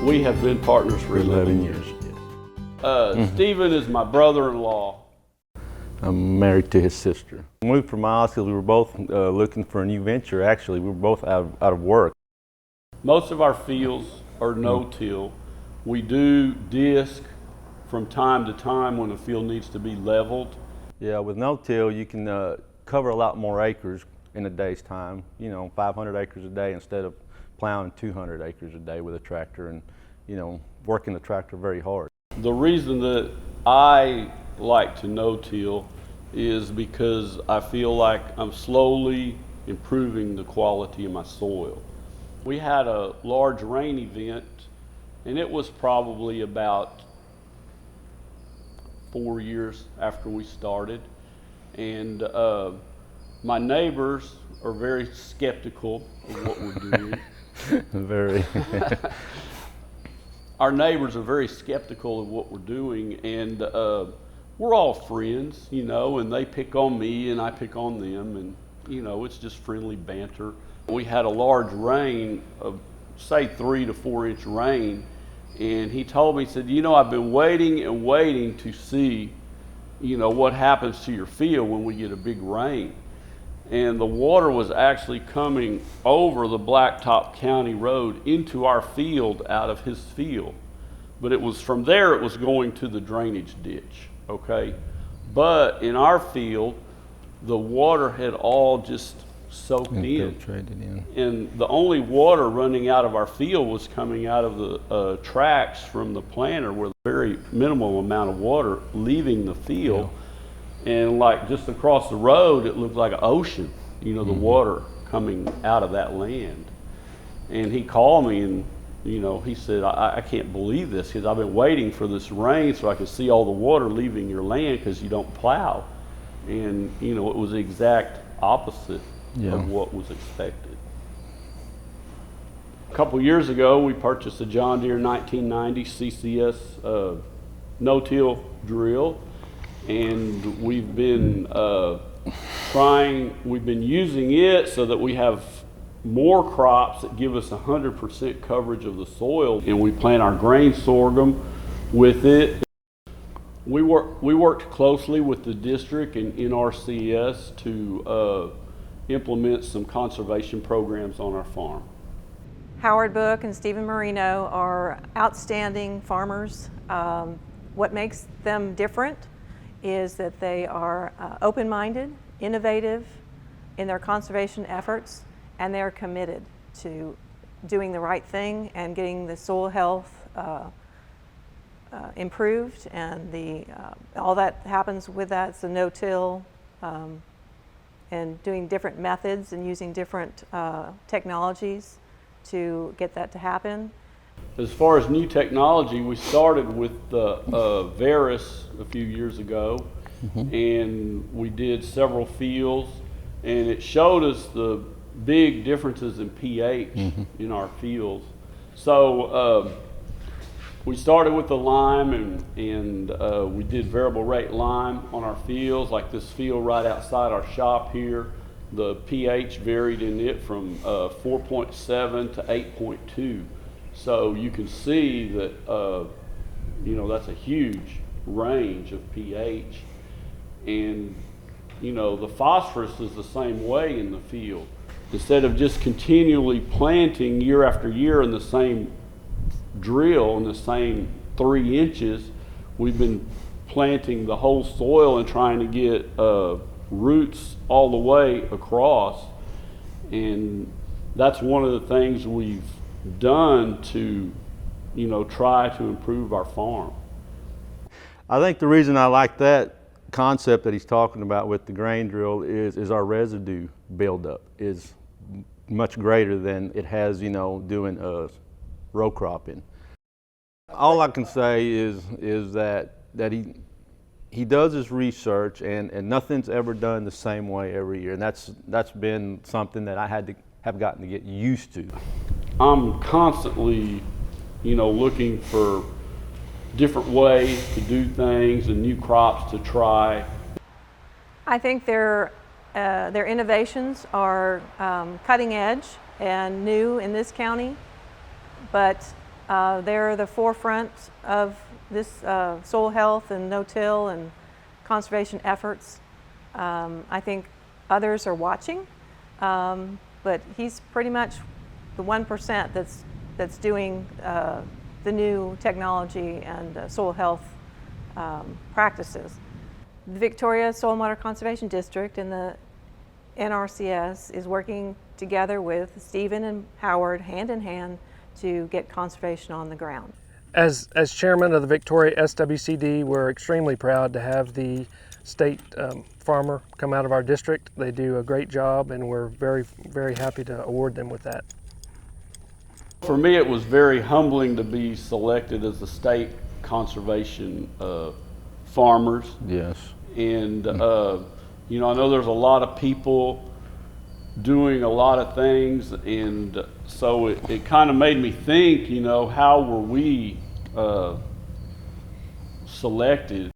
We have been partners for 11 years. Stephen is my brother-in-law. I'm married to his sister. We moved from Miles because we were both looking for a new venture. Actually, we were both out of work. Most of our fields are no-till. We do disc from time to time when a field needs to be leveled. Yeah, with no-till, you can cover a lot more acres in a day's time. 500 acres a day instead of plowing 200 acres a day with a tractor and, working the tractor very hard. The reason that I like to no-till is because I feel like I'm slowly improving the quality of my soil. We had a large rain event, and it was probably about 4 years after we started, and my neighbors are very skeptical of what we're doing. Very. Our neighbors are very skeptical of what we're doing, and we're all friends, and they pick on me and I pick on them, and it's just friendly banter. We had a large rain of say 3 to 4 inch rain, and he told me, he said, I've been waiting and waiting to see, what happens to your field when we get a big rain. And the water was actually coming over the Blacktop County Road into our field out of his field. But it was from there, it was going to the drainage ditch, okay? But in our field, the water had all just soaked in. And the only water running out of our field was coming out of the tracks from the planter, where very minimal amount of water leaving the field. Yeah. And like just across the road, it looked like an ocean, the water coming out of that land. And he called me and, he said, I can't believe this, because I've been waiting for this rain so I could see all the water leaving your land because you don't plow. And, it was the exact opposite of what was expected. A couple years ago, we purchased a John Deere 1990 CCS no-till drill. And we've been using it so that we have more crops that give us 100% coverage of the soil. And we plant our grain sorghum with it. We worked closely with the district and NRCS to implement some conservation programs on our farm. Howard Book and Stephen Marino are outstanding farmers. What makes them different is that they are open-minded, innovative in their conservation efforts, and they're committed to doing the right thing and getting the soil health improved, and all that happens with that. It's a no-till, and doing different methods and using different technologies to get that to happen. As far as new technology, we started with the Veris a few years ago, and we did several fields, and it showed us the big differences in pH in our fields. So we started with the lime, and we did variable rate lime on our fields, like this field right outside our shop here. The pH varied in it from 4.7 to 8.2. So you can see that, that's a huge range of pH. And, the phosphorus is the same way in the field. Instead of just continually planting year after year in the same drill in the same 3 inches, we've been planting the whole soil and trying to get roots all the way across. And that's one of the things we've done to, try to improve our farm. I think the reason I like that concept that he's talking about with the grain drill is our residue buildup is much greater than it has, doing row cropping. All I can say is that he does his research, and nothing's ever done the same way every year, and that's been something that I have gotten to get used to. I'm constantly, looking for different ways to do things and new crops to try. I think their innovations are cutting edge and new in this county, but They're the forefront of this soil health and no-till and conservation efforts. I think others are watching, but he's pretty much the 1% that's doing the new technology and soil health practices. The Victoria Soil and Water Conservation District and the NRCS is working together with Stephen and Howard hand in hand to get conservation on the ground. As chairman of the Victoria SWCD, we're extremely proud to have the state farmer come out of our district. They do a great job, and we're very, very happy to award them with that. For me, it was very humbling to be selected as the state conservation farmers. Yes. And you know, I know there's a lot of people doing a lot of things, and so it kind of made me think, you know, how were we selected?